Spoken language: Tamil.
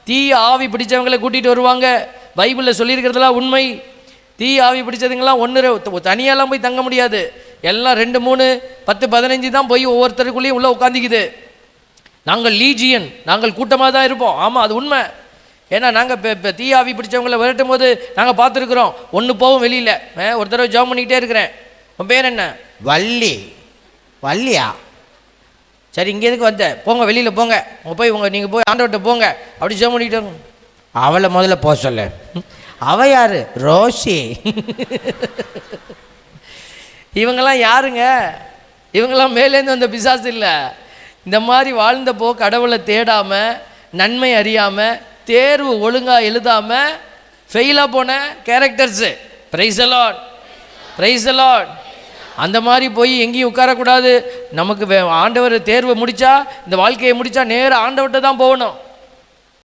தீய ஆவி பிடிச்சவங்களை கூட்டிகிட்டு வருவாங்க. பைபிளில் சொல்லியிருக்கிறதுலாம் உண்மை. தீய ஆவி பிடிச்சதுங்கெல்லாம் ஒன்று தனியாலாம் போய் தங்க முடியாது. எல்லாம் 2, 3, 10, 15 தான் போய் ஒவ்வொருத்தருக்குள்ளேயும் உள்ளே உட்காந்துக்குது. நாங்கள் லீஜியன், நாங்கள் கூட்டமாக தான் இருப்போம். ஆமாம், அது உண்மை. ஏன்னா நாங்கள் இப்போ தீய ஆவி பிடிச்சவங்களை விரட்டும் போது நாங்கள் பார்த்துருக்குறோம். ஒன்று போகும் வெளியில். ஒரு தடவை ஜாம் பண்ணிக்கிட்டே இருக்கிறேன். உன் பேர் என்ன? வள்ளி. வள்ளியா? சரி, இங்கே எதுக்கு வந்த? போங்க, வெளியில் போங்க. நீங்கள் போய் ஆண்டவர்கிட்ட போங்க. அப்படி ஜாம் பண்ணிக்கிட்டே இருக்கும். அவளை முதல்ல போக சொல்ல. அவ யாரு? ரோஷி. இவங்கெல்லாம் யாருங்க? இவங்கெல்லாம் மேலேருந்து வந்த பிசாசு இல்லை. இந்த மாதிரி வாழ்ந்தப்போ கடவுளை தேடாமல், நன்மை அறியாமல், தேர்வு ஒழுங்காக எழுதாமல் ஃபெயிலாக போன characters. Praise the Lord, praise the Lord. அந்த மாதிரி போய் எங்கேயும் உட்காரக்கூடாது. நமக்கு ஆண்டவர் தேர்வை முடித்தா, இந்த வாழ்க்கையை முடித்தா நேராக ஆண்டவர்கிட்ட தான் போகணும்.